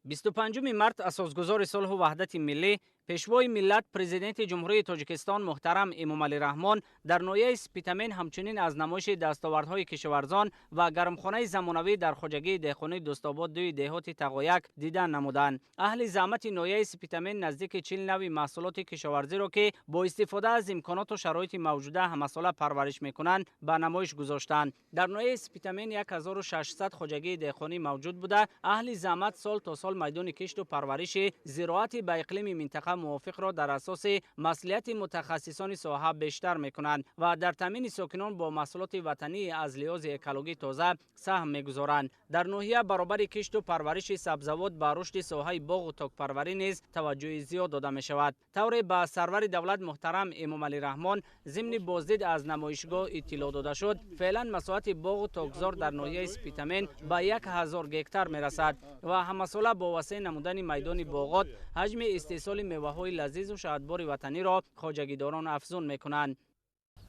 25 март اساسگذار صلح و وحدت ملی پیشوای ملت پرزیدنت جمهوری تاجیکستان محترم امومالی رحمان در نویه سپیتمین همچنین از نمایش دستاوردهای کشاورزان و گرمخانه زمانوی در خواجگی دهخانه دوستاباد دوی دهات تقایک دیدن نمودند. اهل زحمت نویه سپیتمین نزدیک 40 نوع محصولات کشاورزی را که با استفاده از امکانات و شرایط موجوده همساله پرورش میکنند به نمایش گذاشتند. در نویه سپیتمین 1600 خواجگی دهخانه موجود بوده. اهل زحمت سال تا سال میدان کشت و پرورش زراعت به اقلیم منطقه موافق را در اساس مصلحت متخصصان ساحه بیشتر میکنند و در تامین ساکنان با محصولات وطنی از لحاظ اکولوژی تازه سهم میگذارند. در ناحیه برابر کشت و پرورش سبزوات به رشد ساحه باغ و تاک پروری نیز توجه زیاد داده می شود. طور به سرور دولت محترم امومالی رحمان ضمن بازدید از نمایشگاه اطلاع داده شد فعلا مساحت باغ و تاکزار در ناحیه سپیتمین به 1000 هکتار میرسد و همساله با وسع نمودن میدان باغات حجم استحصال میوه‌های لذیذ و شهدبار وطنی را خواجگیداران افزون میکنند.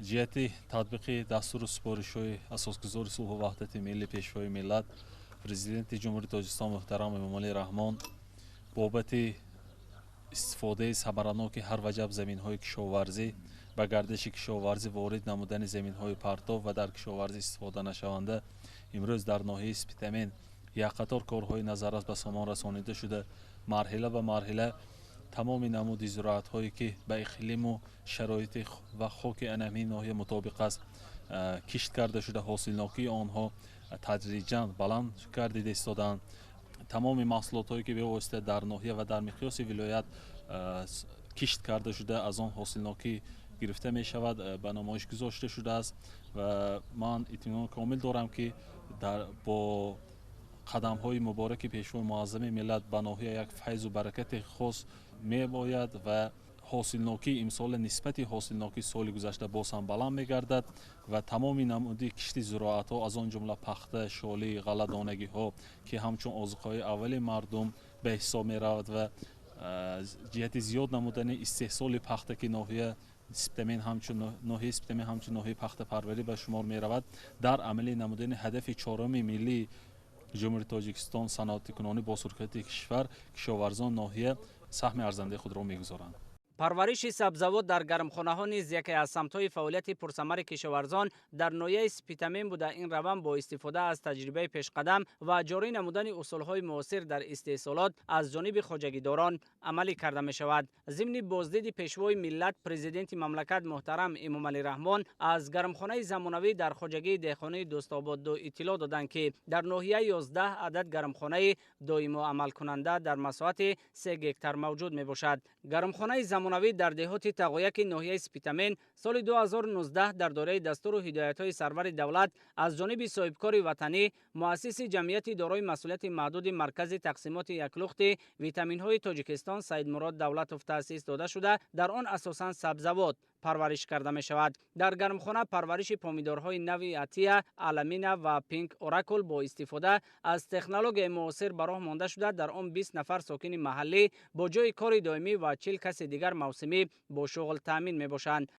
جهت تطبیق دستور سپارش‌های اساسگذار صلح و وحدت ملی پیشوای ملت پرزیدنت جمهوری تاجیکستان محترم امومالی رحمان بابت استفاده ثمرناک هر وجب زمین‌های کشاورزی و گردش کشاورزی وارد نمودن زمین‌های پرتاب و در کشاورزی استفاده نشونده امروز در ناحیه سپیتمین یک قطار کارهای نظارت به سامان رسانیده شده. مرحله به مرحله تمام نمود زراعت هایی که به اقلیم و شرایط و خاک انمی ناحیه مطابق است کشت کرده شده حاصلناکی آنها تدریجاً بلند گردیده ایستادند. تمام محصولات هایی که به واسطه در ناحیه و در مقیاس ولایت کشت کرده شده از آن حاصلناکی گرفته می شود به نمایش گذاشته شده است و من اطمینان کامل دارم که با قدم های مبارک پیشوای معظم ملت به ناحیه یک فیض و برکت خاص می باید و حاصلناکی امسال نسبت حاصلناکی سال گذشته باز هم بلند می گردد و تمام نمودی کشت زراعت ها از آن جمله پخته، شالی، غله دانگی ها که همچون آذوقه اولی مردم به حساب می رود و جهت زیاد نمودن استحصال پخته که ناحیه سپیتمین همچون ناحیه پخته پروری به شمار می رود در عملی نمودن هدف چهارم ملی جمهوری تاجیکستان صنعت کنانی با سرعت کشور کشاورزان ناحیه سهم ارزنده خود را میگذارند. پرورش سبزوات در گرمخانه ها نیز یکی از سمت‌های فعالیت پرثمر کشاورزان در ناحیه سپیتمین بوده. این روند با استفاده از تجربه پیشقدم و جاری نمودن اصول‌های معاصر در استحصالات از جانب خواجگیداران عملی کرده می شود. ضمن بازدید پیشوای ملت پرزیدنت مملکت محترم امومالی رحمان از گرمخانه زمانوی در خواجگی دهخانه دوستاباد دو اطلاع دادند که در ناحیه 11 عدد گرمخانه دائم و عمل کننده در مساحت 3 هکتار موجود می باشد. گرمخانه زمانوی در دهات تقایک ناحیه سپیتمین سال 2019 در دوره دستور و هدایت‌های سرور دولت از جانب صاحبکار وطنی مؤسس جمعیت دارای مسئولیت محدود مرکز تقسیمات یکلخت ویتامین‌های تاجیکستان سایمورود دولاتوف تأسیس داده شده در آن اساساً سبزوات پرورش کرده می شود. در گرمخانه پرورش پامیدارهای نوی اتیا، آلامینا و پینک اوراکل با استفاده از تکنولوژی معاصر به راه مانده شده. در آن 20 نفر ساکن محلی با جای کار دائمی و 40 کس دیگر موسمی با شغل تامین می باشند.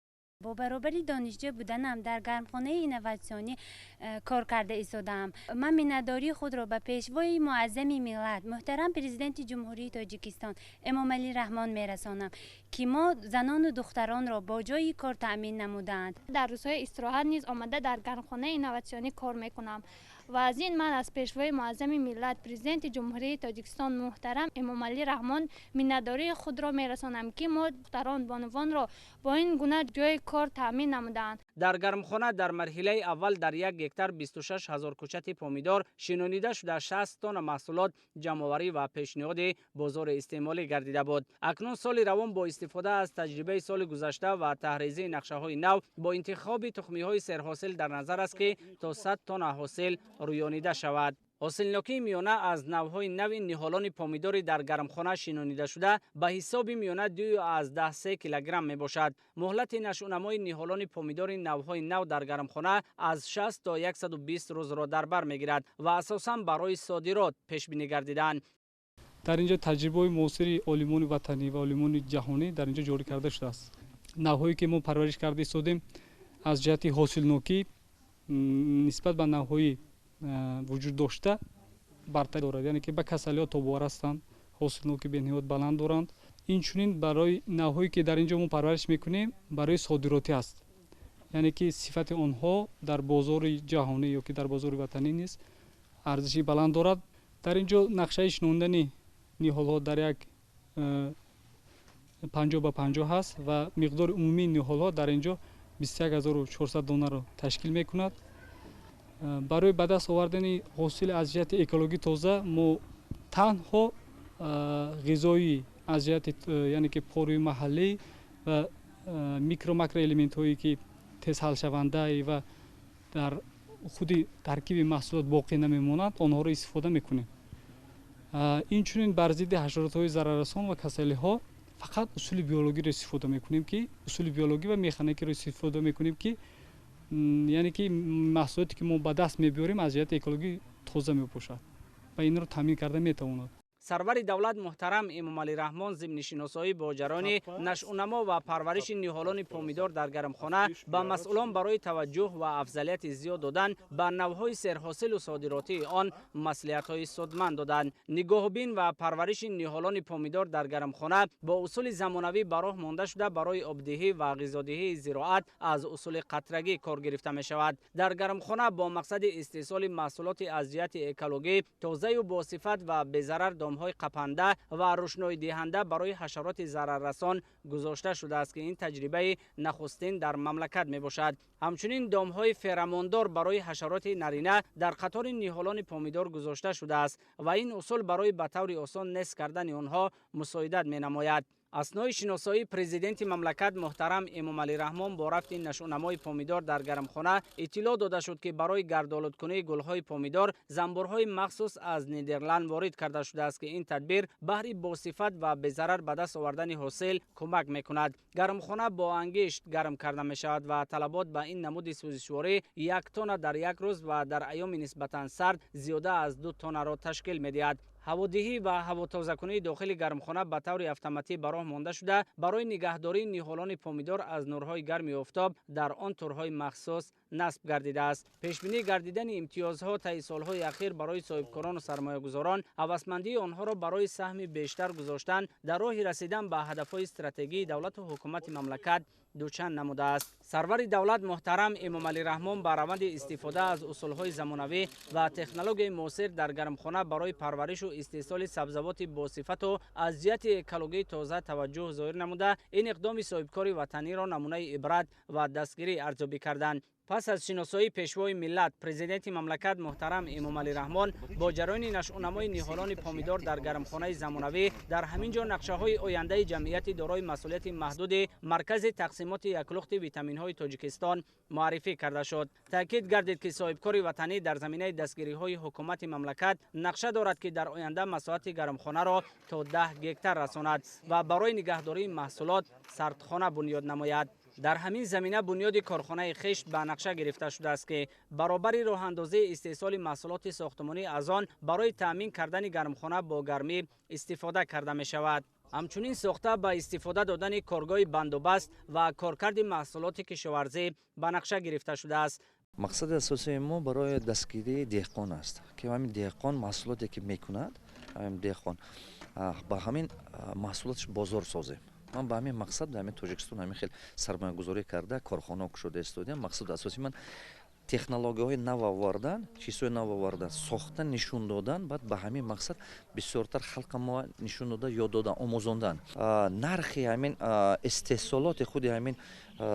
با برابری دانشجو بودنم در گرمخانه اینواسیونی کار کرده ایستادم. من میnnتداری خود را به پیشوای معظم ملت محترم پرزیدنت جمهوری تاجیکستان امومالی رحمان میرسانم که ما زنان و دختران را با جای کار تامین نمودند. در روزهای استراحت نیز آمده در گرمخانه اینواسیونی کار میکنم و از این من از پیشوای معظم ملت پرزیدنت جمهوری تاجیکستان محترم امومالی رحمان میnnتداری خود را میرسانم که ما دختران بانوان را با این گونه جای کار تامین نمودند. در گرمخانه در مرحله اول در 1 هکتار 26000 کوچت پامیدار شنانیده شده 60 تن محصولات جمع‌آوری و پیشنهاد بازار استعمالی گردیده بود. اکنون سال روان با استفاده از تجربه سال گذشته و تحریزی نقشه‌های نو با انتخاب تخمی‌های سرحاصل در نظر است که تا 100 تن حاصل رویانیده شود. حاصلناکی میانه از نوهای نو نهالان پامیداری در گرمخانه شنانیده شده به حساب میانه 2.3 کیلوگرم می باشد. مهلت نشونمای نهالان پامیدار نوهای نو در گرمخانه از 60 تا 120 روز را در بر میگیرد و اساساً برای صادرات پیش بینی گردیدند. در اینجا تجربه معاصر عالمان وطنی و عالمان جهانی در اینجا جاری کرده شده است. نوهایی که ما پرورش کرده ایستادیم از جهت حاصلناکی نسبت به نوهای وجود داشته бартарӣ дорад, яъне ки ба касалиҳо тобовар ҳастанд, ҳосилноки бениҳоят баланд доранд. Инчунин барои навҳое ки дар инҷо мо парвариш мекунем барои содиротӣ аст, яъне ки сифати онҳо дар бозори ҷаҳонӣ ё ки дар бозори ватанӣ низ арзиши баланд дорад. дар инҷо нақшаи шинондани ниҳолҳо дар як 50 ҳаст ва миқдори умумии ниҳолҳо дар инҷо 21400 донаро ташкил мекунад. барои ба даст овардани ҳосили аз ҷиҳати экологӣ тоза мо танҳо ғизои аз ҷиҳати яъне ки порӯи маҳаллӣ ва макроэлементҳое ки тезҳалшаванда ва дар худи таркиби маҳсулот боқӣ намемонанд онҳоро истифода мекунем. инчунин бар зидди ҳашаротҳои зараррасон ва касалиҳо фақат усули биологиро истифода мекунем ки усули биологӣ ва механикиро истифода мекунем ки яъне ки маҳсулоте ки мо ба даст мебиёрем аз ҷиҳати экологӣ тоза мебошад ва инро таъмин карда метавонад. سرور دولت محترم امомали رحمون ضمن شناسایی با جران نشأونما و پرورش نهالان پامیدار در گرمخانه با مسئولان برای توجه و افضلیت زیاد دادن به نوهای سرحاصل و صادراتی آن مصلحت‌های سودمند دادند. نگاهبین و پرورش نهالان پامیدار در گرمخانه با اصول زمانوی براه مانده شده برای آبدهی و غذادهی زراعت از اصول قطرگی کار گرفته می شود. در گرمخانه با مقصد استحصال محصولات از جهت اکولوژی تازه و با صفت و بی ضرر های قپنده و روشنایی دهنده برای حشرات ضرررسان گذاشته شده است که این تجربه نخستین در مملکت می باشد. همچنین دامهای فراماندار برای حشرات نرینه در قطار نهالان پامیدار گذاشته شده است و این اصول برای به طور آسان نصب کردن آنها مساعدت می نماید. اثنای شناسایی پرزیدنت مملکت محترم امomali رحمان با رفت نشأونمای پامیدار در گرمخانه اطلاع داده شد که برای گردآلودکنی گلهای پامیدار زنبورهای مخصوص از نیدرلند وارد کرده شده است که این تدبیر بهره با صفت و به ضرر به دست آوردن حاصل کمک میکند. گرمخانه با انگشت گرم کرده می شود و طلبات به این نمود سوزشواری 1 تن در یک روز و در ایام نسبتا سرد زیاده از 2 تن را تشکیل می‌دهد. هوادهی و هواتازه‌کنی داخل گرمخانه به طور اتوماتیک براه مانده شده برای نگهداری نهالان پامیدار از نورهای گرم آفتاب در آن تورهای مخصوص نصب گردیده است. پیشبینی گردیدن امتیازها طی سالهای اخیر برای صاحبکاران و سرمایه‌گذاران هوسمندی آنها را برای سهم بیشتر گذاشتن در راه رسیدن به هدفهای استراتژیکی دولت و حکومت مملکت دوچند نموده است. سرور دولت محترم امomali رحمون با روند استفاده از اصولهای زمانوی و تکنولوژی معاصر در گرمخانه برای پرورش و استحصال سبزیجات با صفت و از جهت اکولوژی تازه توجه ظاهر نموده این اقدام صاحبکار وطنی را نمونه عبرت و دستگیری ارزیابی کردند. پس از شناسایی پیشوای ملت پرزیدنت مملکت محترم امomali رحمون با جریان نشأونمای نهالان پامیدار در گرمخانه زمانوی در همین جا نقشه‌های آینده جمعیت دارای مسئولیت محدود مرکز تقسیمات یکلخت ویتامین‌های تاجیکستان معرفی کرده شد. تاکید گردید که صاحبکار وطنی در زمینه دستگیری‌های حکومت مملکت نقشه دارد که در آینده مساحت گرمخانه را تا 10 گکتار رساند و برای نگهداری محصولات سردخانه بنیاد نماید. در همین زمینه بنیاد کارخانه خشت به نقشه گرفته شده است که برابر راه اندازی استحصال محصولات ساختمانی از آن برای تامین کردن گرمخانه با گرمی استفاده کرده می شود. همچنین ساخته به استفاده دادن کارگاه بندوبست و کارکرد محصولات کشاورزی به نقشه گرفته شده است. مقصد اساسی ما برای دستگیری دهقان است که همین دهقان محصولاتی که میکند همین دهقان با همین محصولاتش بازار سازه. من با همین مقصد در همین تاجیکستان همین خیلی سرمایه گذاری کرده کارخانه کشوده استودیم. مقصد اساسی من تکنولوژی های نو آوردن، چیزهای نو آوردن، ساختن، نشون دادن، بعد به همین مقصد بسیارتر خلق ما نشون داده، یاد دادن، آموزاندن. نرخی همین استحصالات خود همین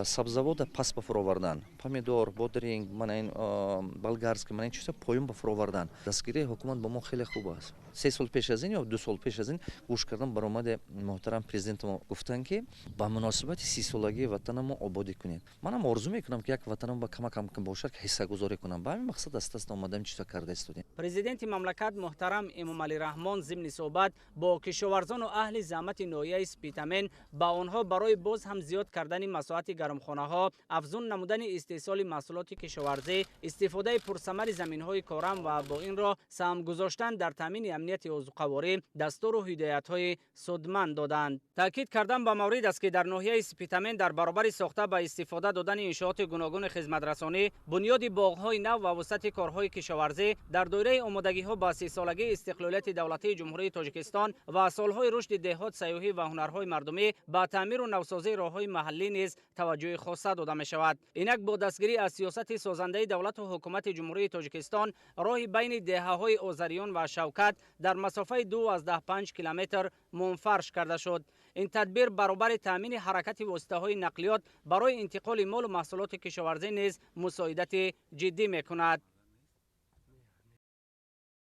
سبزیجات پس به فراوردن، پامیدور، بادرینگ، من این بلگارسک، من این چیزا پایین به فراوردن. دستگیری حکومت با ما خیلی خوب است. 3 سال پیش از این یا 2 سال پیش از این گوش کردم برآمد محترم پرزیدنت ما گفتن که با مناسبت 30 سالگی وطن ما آبادی کنید. منم آرزو میکنم که یک وطنم با کم باشه که حصه گذاری کنم. با همین مقصد است اومدم چیزا کرده استودیم. پرزیدنت مملکت محترم امomali رحمون ضمن صحبت با کشاورزان و اهل زحمت ناحیه سپیتامین با آنها برای باز هم زیاد کردن مساحت گرمخانه ها، افزون نمودن استحصال محصولات کشاورزی، استفاده پرثمر زمین‌های کارم و با این را سهم گذاشتن در تامین امنیت عضوقواری دستور و هدایت‌های سودمند دادند. تاکید کردن به مورد است که در ناحیه سپیتامین در برابر ساخته به استفاده دادن انشاءات گوناگون خدمت‌رسانی بنیاد ایجاد باغ‌های نو و وسعت کارهای کشاورزی در دوره آمادگی‌ها به 30 سالگی استقلالیت دولتی جمهوری تاجیکستان و سالهای رشد دهات سیاحی و هنرهای مردمی با تعمیر و نوسازی راه‌های محلی نیز توجه خاصه داده می‌شود. اینک با دستگیری از سیاست سازنده دولت و حکومت جمهوری تاجیکستان راه بین دهه‌های آذریان و شوکت در مسافه 2.5 کیلومتر منفرش کرده شد. این تدبیر برابر تامین حرکت واسطه‌های نقلیات برای انتقال مال و محصولات کشاورزی نیز مساعدت جدی می‌کند.